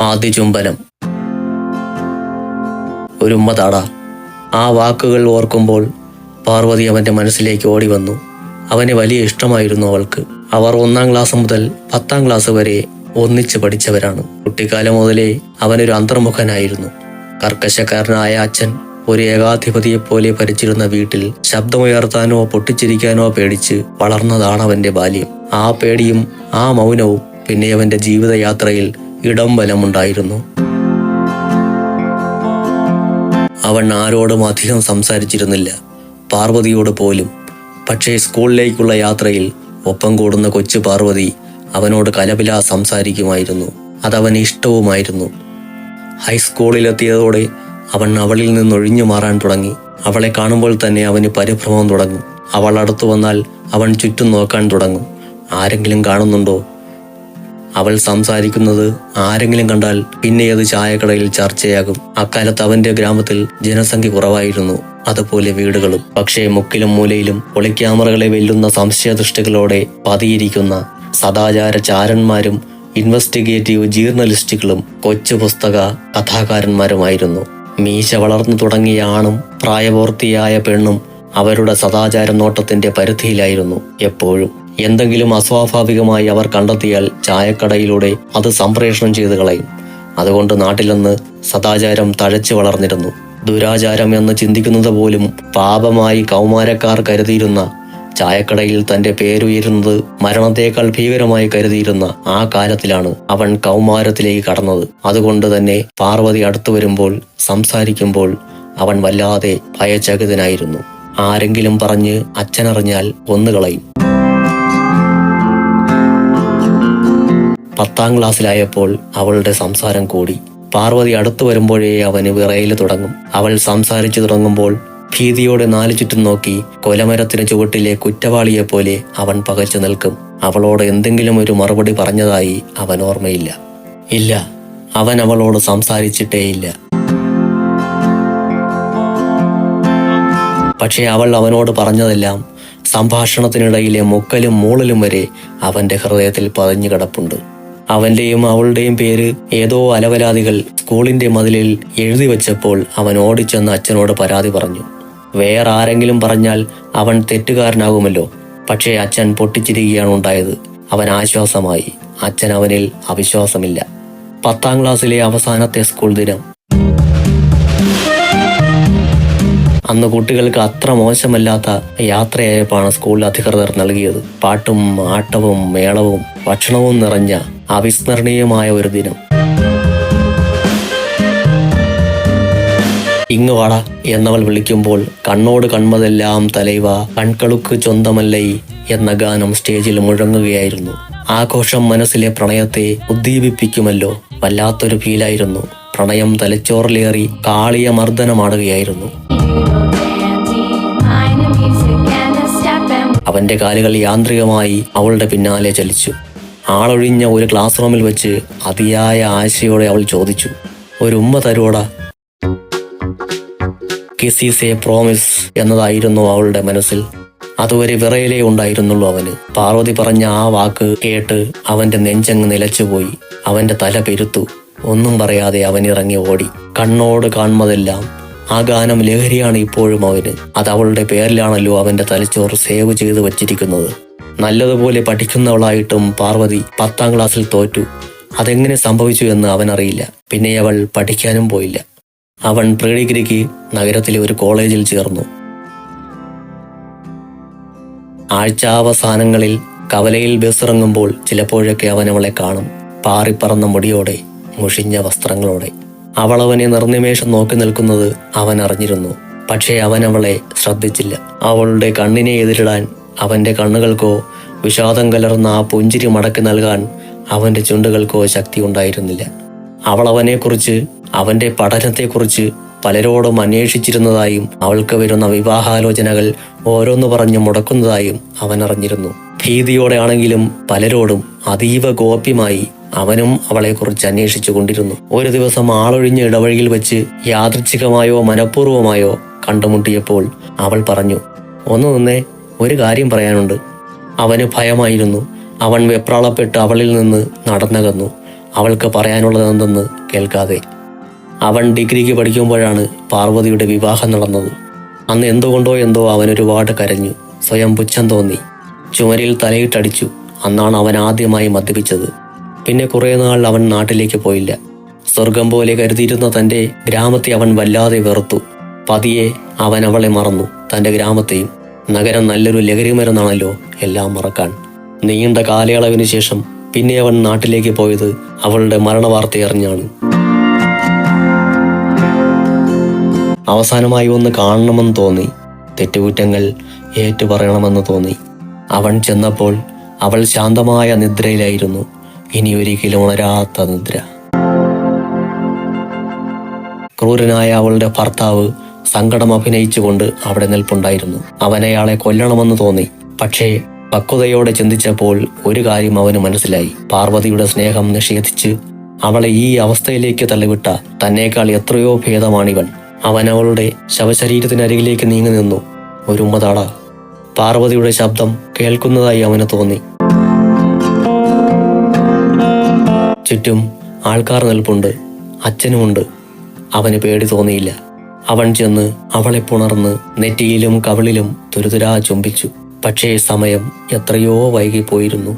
ആദ്യ ചുംബനം. ഒരു ഉമ്മ താടാ. ആ വാക്കുകൾ ഓർക്കുമ്പോൾ പാർവതി അവൻ്റെ മനസ്സിലേക്ക് ഓടി വന്നു. അവനെ വലിയ ഇഷ്ടമായിരുന്നു അവൾക്ക്. അവർ 1-ാം ക്ലാസ് മുതൽ 10-ാം ക്ലാസ് വരെ ഒന്നിച്ച് പഠിച്ചവരാണ്. കുട്ടിക്കാലം മുതലേ അവനൊരു അന്തർമുഖനായിരുന്നു. കർക്കശക്കാരനായ അച്ഛൻ ഒരു ഏകാധിപതിയെപ്പോലെ ഭരിച്ചിരുന്ന വീട്ടിൽ ശബ്ദമുയർത്താനോ പൊട്ടിച്ചിരിക്കാനോ പേടിച്ച് വളർന്നതാണ് അവൻ്റെ ബാല്യം. ആ പേടിയും ആ മൗനവും പിന്നെ അവൻ്റെ ജീവിതയാത്രയിൽ ഇടം വലമുണ്ടായിരുന്നു. അവൻ ആരോടും അധികം സംസാരിച്ചിരുന്നില്ല, പാർവതിയോട് പോലും. പക്ഷേ സ്കൂളിലേക്കുള്ള യാത്രയിൽ ഒപ്പം കൂടുന്ന കൊച്ചു പാർവതി അവനോട് കലപില സംസാരിക്കുമായിരുന്നു. അതവന് ഇഷ്ടവുമായിരുന്നു. ഹൈസ്കൂളിലെത്തിയതോടെ അവൻ അവളിൽ നിന്നൊഴിഞ്ഞു മാറാൻ തുടങ്ങി. അവളെ കാണുമ്പോൾ തന്നെ അവന് പരിഭ്രമം തുടങ്ങും. അവൾ അടുത്തു വന്നാൽ അവൻ ചുറ്റും നോക്കാൻ തുടങ്ങും. ആരെങ്കിലും കാണുന്നുണ്ടോ? അവൾ സംസാരിക്കുന്നത് ആരെങ്കിലും കണ്ടാൽ പിന്നെ അത് ചായക്കടയിൽ ചർച്ചയാകും. അക്കാലത്ത് അവന്റെ ഗ്രാമത്തിൽ ജനസംഖ്യ കുറവായിരുന്നു, അതുപോലെ വീടുകളും. പക്ഷേ മുക്കിലും മൂലയിലും ഒളിക്യാമറകളെ വെല്ലുന്ന സംശയദൃഷ്ടികളോടെ പതിയിരിക്കുന്ന സദാചാര ചാരന്മാരും ഇൻവെസ്റ്റിഗേറ്റീവ് ജേർണലിസ്റ്റുകളും കൊച്ചു പുസ്തക കഥാകാരന്മാരുമായിരുന്നു. മീശ വളർന്നു തുടങ്ങിയ ആണും പ്രായപൂർത്തിയായ പെണ്ണും അവരുടെ സദാചാര നോട്ടത്തിന്റെ പരിധിയിലായിരുന്നു എപ്പോഴും. എന്തെങ്കിലും അസ്വാഭാവികമായി അവർ കണ്ടെത്തിയാൽ ചായക്കടയിലൂടെ അത് സംപ്രേഷണം ചെയ്തു കളയും. അതുകൊണ്ട് നാട്ടിലന്ന് സദാചാരം തഴച്ചു വളർന്നിരുന്നു. ദുരാചാരം എന്ന് ചിന്തിക്കുന്നത് പോലും പാപമായി കൗമാരക്കാർ കരുതിയിരുന്ന, ചായക്കടയിൽ തന്റെ പേരുയരുന്നത് മരണത്തേക്കാൾ ഭീകരമായി കരുതിയിരുന്ന ആ കാലത്തിലാണ് അവൻ കൗമാരത്തിലേക്ക് കടന്നത്. അതുകൊണ്ട് തന്നെ പാർവതി അടുത്തു വരുമ്പോൾ, സംസാരിക്കുമ്പോൾ അവൻ വല്ലാതെ ഭയചകിതനായിരുന്നു. ആരെങ്കിലും പറഞ്ഞ് അച്ഛനറിഞ്ഞാൽ കൊന്നുകളയും. 10-ാം ക്ലാസ്സിലായപ്പോൾ അവളുടെ സംസാരം കൂടി. പാർവതി അടുത്തു വരുമ്പോഴേ അവന് വിറയല് തുടങ്ങും. അവൾ സംസാരിച്ചു തുടങ്ങുമ്പോൾ ഭീതിയോടെ 4 ചുറ്റും നോക്കി കൊലമരത്തിന് ചുവട്ടിലെ കുറ്റവാളിയെപ്പോലെ അവൻ പകച്ചു നിൽക്കും. അവളോട് എന്തെങ്കിലും ഒരു മറുപടി പറഞ്ഞതായി അവൻ ഓർമ്മയില്ല. ഇല്ല, അവൻ അവളോട് സംസാരിച്ചിട്ടേയില്ല. പക്ഷേ അവൾ അവനോട് പറഞ്ഞതെല്ലാം സംഭാഷണത്തിനിടയിലെ മുക്കലും മൂളലും വരെ അവന്റെ ഹൃദയത്തിൽ പതിഞ്ഞു കിടപ്പുണ്ട്. അവന്റെയും അവളുടെയും പേര് ഏതോ അലവലാദികൾ സ്കൂളിന്റെ മതിലിൽ എഴുതി വച്ചപ്പോൾ അവൻ ഓടിച്ചെന്ന് അച്ഛനോട് പരാതി പറഞ്ഞു. വേറെ ആരെങ്കിലും പറഞ്ഞാൽ അവൻ തെറ്റുകാരനാകുമല്ലോ. പക്ഷേ അച്ഛൻ പൊട്ടിച്ചിരിക്കുകയാണ് ഉണ്ടായത്. അവൻ ആശ്വാസമായി. അച്ഛൻ അവനിൽ അവിശ്വാസമില്ല. 10-ാം ക്ലാസ്സിലെ അവസാനത്തെ സ്കൂൾ ദിനം. അന്ന് കുട്ടികൾക്ക് അത്ര മോശമല്ലാത്ത യാത്രയായപ്പാണ് സ്കൂൾ അധികൃതർ നൽകിയത്. പാട്ടും ആട്ടവും മേളവും ഭക്ഷണവും നിറഞ്ഞ അവിസ്മരണീയമായ ഒരു ദിനം. ഇങ്ങ് വാട എന്നവൾ വിളിക്കുമ്പോൾ കണ്ണോട് കൺമതെല്ലാം തലൈവ കൺകളുക്ക് ചൊന്തമല്ലൈ എന്ന ഗാനം സ്റ്റേജിൽ മുഴങ്ങുകയായിരുന്നു. ആഘോഷം മനസ്സിലെ പ്രണയത്തെ ഉദ്ദീപിപ്പിക്കുമല്ലോ. വല്ലാത്തൊരു ഫീലായിരുന്നു. പ്രണയം തലച്ചോറിലേറി കാളിയ മർദ്ദനമാടുകയായിരുന്നു. അവന്റെ കാലുകൾ യാന്ത്രികമായി അവളുടെ പിന്നാലെ ചലിച്ചു. ആളൊഴിഞ്ഞ ഒരു ക്ലാസ് റൂമിൽ വെച്ച് അതിയായ ആശയോടെ അവൾ ചോദിച്ചു, ഒരു ഉമ്മ തരുവോടാ? കിസീസ് എ പ്രോമിസ് എന്നതായിരുന്നു അവളുടെ മനസ്സിൽ. അതുവരെ വിറയലേ ഉണ്ടായിരുന്നുള്ളൂ അവന്. പാർവതി പറഞ്ഞ ആ വാക്ക് കേട്ട് അവന്റെ നെഞ്ചങ്ങ് നിലച്ചുപോയി. അവന്റെ തല പെരുത്തു. ഒന്നും പറയാതെ അവൻ ഇറങ്ങി ഓടി. കണ്ണോട് കാൺമതെല്ലാം. ആ ഗാനം ലഹരിയാണ് ഇപ്പോഴും അവന്. അത് അവളുടെ പേരിലാണല്ലോ അവന്റെ തലച്ചോറ് സേവ് ചെയ്ത് വച്ചിരിക്കുന്നത്. നല്ലതുപോലെ പഠിക്കുന്നവളായിട്ടും പാർവതി 10-ാം ക്ലാസ്സിൽ തോറ്റു. അതെങ്ങനെ സംഭവിച്ചു എന്ന് അവനറിയില്ല. പിന്നെ അവൾ പഠിക്കാനും പോയില്ല. അവൻ പ്രീ ഡിഗ്രിക്ക് നഗരത്തിലെ ഒരു കോളേജിൽ ചേർന്നു. ആഴ്ചാവസാനങ്ങളിൽ കവലയിൽ ബസ്സിറങ്ങുമ്പോൾ ചിലപ്പോഴൊക്കെ അവൻ അവളെ കാണും. പാറിപ്പറന്ന മുടിയോടെ, മുഷിഞ്ഞ വസ്ത്രങ്ങളോടെ. അവൾ അവനെ നിർനിമേഷം നോക്കി നിൽക്കുന്നത് അവൻ അറിഞ്ഞിരുന്നു. പക്ഷേ അവൻ അവളെ ശ്രദ്ധിച്ചില്ല. അവളുടെ കണ്ണിനെ എതിരിടാൻ അവന്റെ കണ്ണുകൾക്കോ വിഷാദം കലർന്ന ആ പുഞ്ചിരി മടക്കി നൽകാൻ അവന്റെ ചുണ്ടുകൾക്കോ ശക്തി ഉണ്ടായിരുന്നില്ല. അവൾ അവനെക്കുറിച്ച്, അവന്റെ പഠനത്തെക്കുറിച്ച് പലരോടും അന്വേഷിച്ചിരുന്നതായും അവൾക്ക് വരുന്ന വിവാഹാലോചനകൾ ഓരോന്ന് പറഞ്ഞ് മുടക്കുന്നതായും അവൻ അറിഞ്ഞിരുന്നു. ഭീതിയോടെ ആണെങ്കിലും പലരോടും അതീവ ഗോപ്യമായി അവനും അവളെക്കുറിച്ച് അന്വേഷിച്ചു കൊണ്ടിരുന്നു. ഒരു ദിവസം ആളൊഴിഞ്ഞ ഇടവഴിയിൽ വെച്ച് യാദൃച്ഛികമായോ മനഃപൂർവ്വമായോ കണ്ടുമുട്ടിയപ്പോൾ അവൾ പറഞ്ഞു, ഒന്ന് നിന്നേ, ഒരു കാര്യം പറയാനുണ്ട്. അവന് ഭയമായിരുന്നു. അവൻ വെപ്രാളപ്പെട്ട് അവളിൽ നിന്ന് നടന്നകന്നു. അവൾക്ക് പറയാനുള്ളതെന്തെന്ന് കേൾക്കാതെ. അവൻ ഡിഗ്രിക്ക് പഠിക്കുമ്പോഴാണ് പാർവതിയുടെ വിവാഹം നടന്നത്. അന്ന് എന്തുകൊണ്ടോ എന്തോ അവൻ ഒരുപാട് കരഞ്ഞു. സ്വയം പുച്ഛം തോന്നി. ചുമരിൽ തലയിട്ടടിച്ചു. അന്നാണ് അവൻ ആദ്യമായി മദ്യപിച്ചത്. പിന്നെ കുറേ നാൾ അവൻ നാട്ടിലേക്ക് പോയില്ല. സ്വർഗം പോലെ കരുതിയിരുന്ന തൻ്റെ ഗ്രാമത്തെ അവൻ വല്ലാതെ വെറുത്തു. പതിയെ അവൻ അവളെ മറന്നു, തൻ്റെ ഗ്രാമത്തെയും. നഗരം നല്ലൊരു ലഹരിമരുന്നാണല്ലോ എല്ലാം മറക്കാൻ. നീണ്ട കാലയളവിന് ശേഷം പിന്നെ അവൻ നാട്ടിലേക്ക് പോയത് അവളുടെ മരണവാർത്തയറിഞ്ഞാണ്. അവസാനമായി ഒന്ന് കാണണമെന്ന് തോന്നി. തെറ്റുകുറ്റങ്ങൾ ഏറ്റുപറയണമെന്ന് തോന്നി. അവൻ ചെന്നപ്പോൾ അവൾ ശാന്തമായ നിദ്രയിലായിരുന്നു. ഇനി ഒരിക്കലും ഉണരാത്ത നിദ്ര. ക്രൂരനായ അവളുടെ ഭർത്താവ് സങ്കടം അഭിനയിച്ചുകൊണ്ട് അവിടെ നിൽപ്പുണ്ടായിരുന്നു. അവനയാളെ കൊല്ലണമെന്ന് തോന്നി. പക്ഷേ പക്വതയോടെ ചിന്തിച്ചപ്പോൾ ഒരു കാര്യം അവന് മനസ്സിലായി. പാർവതിയുടെ സ്നേഹം നിഷേധിച്ച് അവളെ ഈ അവസ്ഥയിലേക്ക് തള്ളിവിട്ട തന്നേക്കാൾ എത്രയോ ഭേദമാണിവൻ. അവൻ അവളുടെ ശവശരീരത്തിനരികിലേക്ക് നീങ്ങി നിന്നു. ഒരു ഉമ്മതാട. പാർവതിയുടെ ശബ്ദം കേൾക്കുന്നതായി അവന് തോന്നി. ചുറ്റും ആൾക്കാർ നിൽപ്പുണ്ട്. അച്ഛനുമുണ്ട്. അവന് പേടി തോന്നിയില്ല. അവൻ ചെന്ന് അവളെ പുണർന്ന് നെറ്റിയിലും കവിളിലും തുരുതുരാ ചുംബിച്ചു. പക്ഷേ സമയം എത്രയോ വൈകിപ്പോയിരുന്നു.